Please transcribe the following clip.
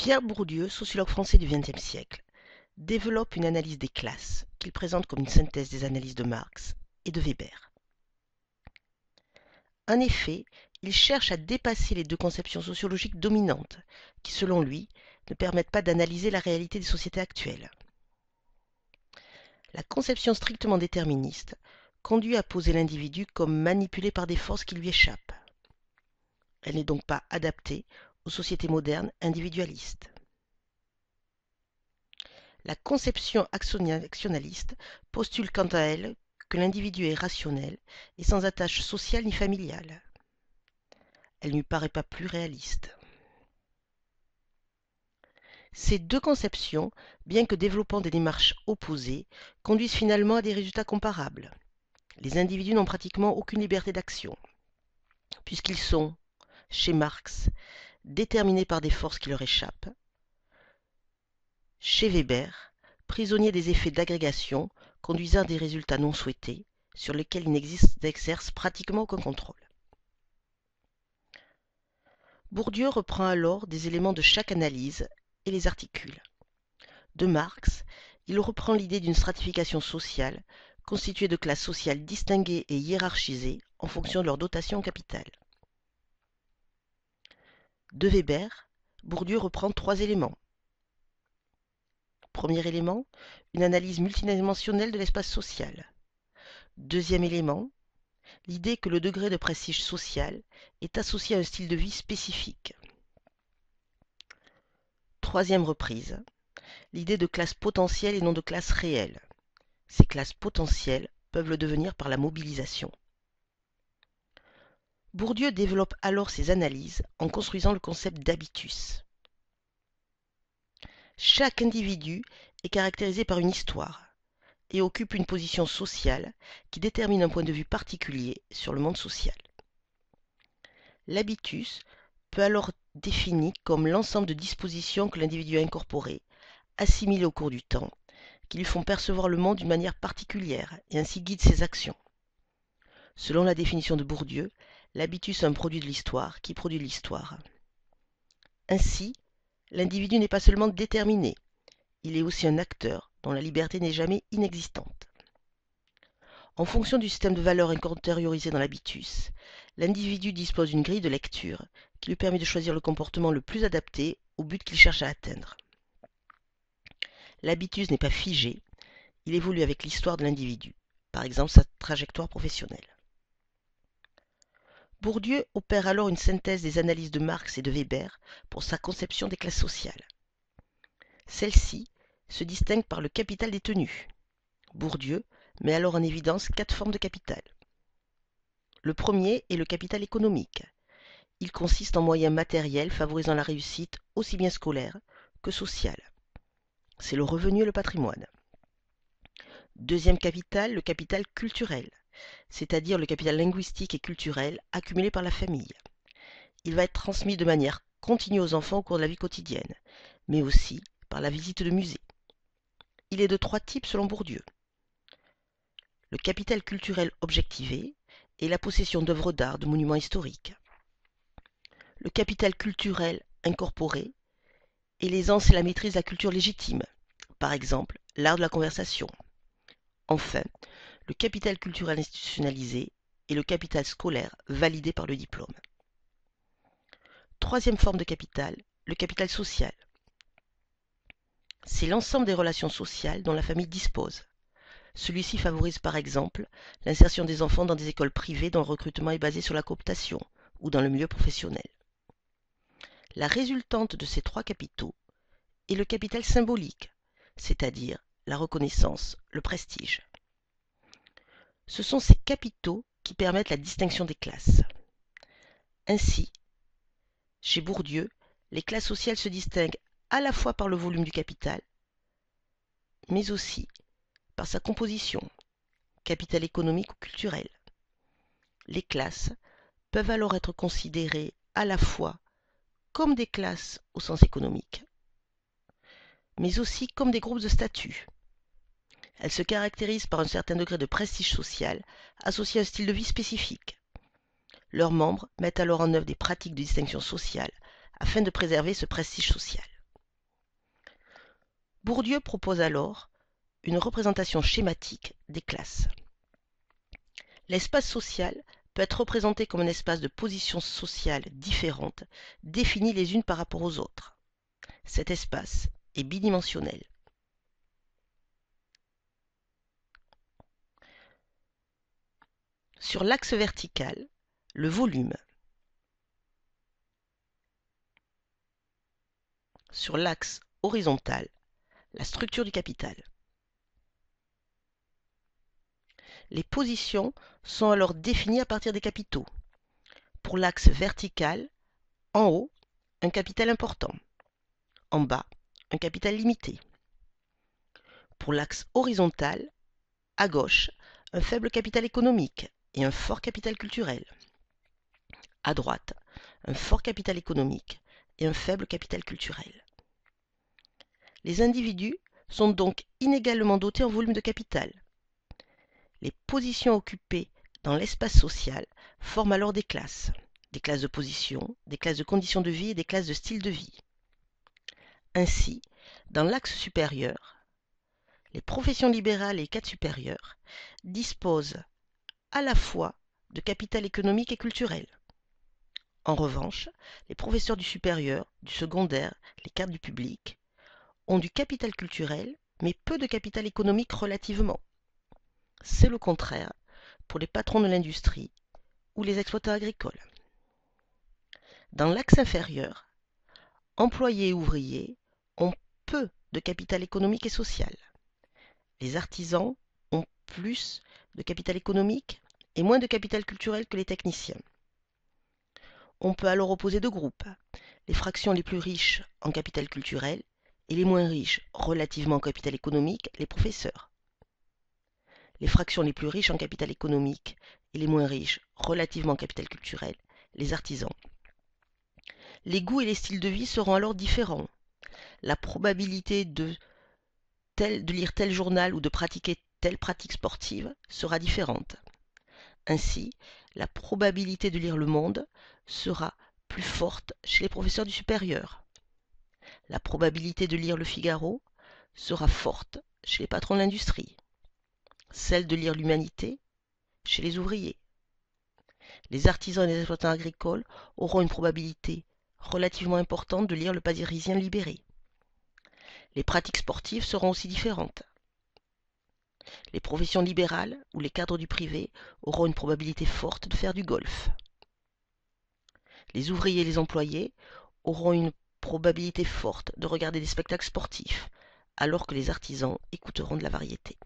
Pierre Bourdieu, sociologue français du XXe siècle, développe une analyse des classes qu'il présente comme une synthèse des analyses de Marx et de Weber. En effet, il cherche à dépasser les deux conceptions sociologiques dominantes qui, selon lui, ne permettent pas d'analyser la réalité des sociétés actuelles. La conception strictement déterministe conduit à poser l'individu comme manipulé par des forces qui lui échappent. Elle n'est donc pas adaptée aux sociétés modernes individualistes. La conception actionnaliste postule quant à elle que l'individu est rationnel et sans attache sociale ni familiale. Elle ne lui paraît pas plus réaliste. Ces deux conceptions, bien que développant des démarches opposées, conduisent finalement à des résultats comparables. Les individus n'ont pratiquement aucune liberté d'action, puisqu'ils sont, chez Marx, déterminés par des forces qui leur échappent. Chez Weber, prisonniers des effets d'agrégation conduisant à des résultats non souhaités, sur lesquels il n'exerce pratiquement aucun contrôle. Bourdieu reprend alors des éléments de chaque analyse et les articule. De Marx, il reprend l'idée d'une stratification sociale constituée de classes sociales distinguées et hiérarchisées en fonction de leur dotation en capital. De Weber, Bourdieu reprend trois éléments. Premier élément, une analyse multidimensionnelle de l'espace social. Deuxième élément, l'idée que le degré de prestige social est associé à un style de vie spécifique. Troisième reprise, l'idée de classe potentielle et non de classe réelle. Ces classes potentielles peuvent le devenir par la mobilisation. Bourdieu développe alors ses analyses en construisant le concept d'habitus. Chaque individu est caractérisé par une histoire et occupe une position sociale qui détermine un point de vue particulier sur le monde social. L'habitus peut alors être défini comme l'ensemble de dispositions que l'individu a incorporées, assimilées au cours du temps, qui lui font percevoir le monde d'une manière particulière et ainsi guident ses actions. Selon la définition de Bourdieu, l'habitus est un produit de l'histoire qui produit l'histoire. Ainsi, l'individu n'est pas seulement déterminé, il est aussi un acteur dont la liberté n'est jamais inexistante. En fonction du système de valeurs intériorisé dans l'habitus, l'individu dispose d'une grille de lecture qui lui permet de choisir le comportement le plus adapté au but qu'il cherche à atteindre. L'habitus n'est pas figé, il évolue avec l'histoire de l'individu, par exemple sa trajectoire professionnelle. Bourdieu opère alors une synthèse des analyses de Marx et de Weber pour sa conception des classes sociales. Celle-ci se distingue par le capital détenu. Bourdieu met alors en évidence quatre formes de capital. Le premier est le capital économique. Il consiste en moyens matériels favorisant la réussite aussi bien scolaire que sociale. C'est le revenu et le patrimoine. Deuxième capital, le capital culturel, c'est-à-dire le capital linguistique et culturel accumulé par la famille. Il va être transmis de manière continue aux enfants au cours de la vie quotidienne, mais aussi par la visite de musées. Il est de trois types selon Bourdieu. Le capital culturel objectivé et la possession d'œuvres d'art, de monuments historiques. Le capital culturel incorporé et l'aisance et la maîtrise de la culture légitime, par exemple l'art de la conversation. Enfin, le capital culturel institutionnalisé et le capital scolaire validé par le diplôme. Troisième forme de capital, le capital social. C'est l'ensemble des relations sociales dont la famille dispose. Celui-ci favorise par exemple l'insertion des enfants dans des écoles privées dont le recrutement est basé sur la cooptation ou dans le milieu professionnel. La résultante de ces trois capitaux est le capital symbolique, c'est-à-dire la reconnaissance, le prestige. Ce sont ces capitaux qui permettent la distinction des classes. Ainsi, chez Bourdieu, les classes sociales se distinguent à la fois par le volume du capital, mais aussi par sa composition, capital économique ou culturel. Les classes peuvent alors être considérées à la fois comme des classes au sens économique, mais aussi comme des groupes de statut. Elles se caractérisent par un certain degré de prestige social associé à un style de vie spécifique. Leurs membres mettent alors en œuvre des pratiques de distinction sociale afin de préserver ce prestige social. Bourdieu propose alors une représentation schématique des classes. L'espace social peut être représenté comme un espace de positions sociales différentes, définies les unes par rapport aux autres. Cet espace est bidimensionnel. Sur l'axe vertical, le volume. Sur l'axe horizontal, la structure du capital. Les positions sont alors définies à partir des capitaux. Pour l'axe vertical, en haut, un capital important. En bas, un capital limité. Pour l'axe horizontal, à gauche, un faible capital économique et un fort capital culturel. À droite, un fort capital économique et un faible capital culturel. Les individus sont donc inégalement dotés en volume de capital. Les positions occupées dans l'espace social forment alors des classes de position, des classes de conditions de vie et des classes de style de vie. Ainsi, dans l'axe supérieur, les professions libérales et les cadres supérieurs disposent à la fois de capital économique et culturel. En revanche, les professeurs du supérieur, du secondaire, les cadres du public ont du capital culturel, mais peu de capital économique relativement. C'est le contraire pour les patrons de l'industrie ou les exploitants agricoles. Dans l'axe inférieur, employés et ouvriers ont peu de capital économique et social. Les artisans ont plus de capital économique et moins de capital culturel que les techniciens. On peut alors opposer deux groupes, les fractions les plus riches en capital culturel et les moins riches relativement en capital économique, les professeurs. Les fractions les plus riches en capital économique et les moins riches relativement en capital culturel, les artisans. Les goûts et les styles de vie seront alors différents. La probabilité de lire tel journal ou de pratiquer telle pratique sportive sera différente. Ainsi, la probabilité de lire Le Monde sera plus forte chez les professeurs du supérieur. La probabilité de lire Le Figaro sera forte chez les patrons de l'industrie. Celle de lire L'Humanité chez les ouvriers. Les artisans et les exploitants agricoles auront une probabilité relativement importante de lire Le Parisien libéré. Les pratiques sportives seront aussi différentes. Les professions libérales ou les cadres du privé auront une probabilité forte de faire du golf. Les ouvriers et les employés auront une probabilité forte de regarder des spectacles sportifs, alors que les artisans écouteront de la variété.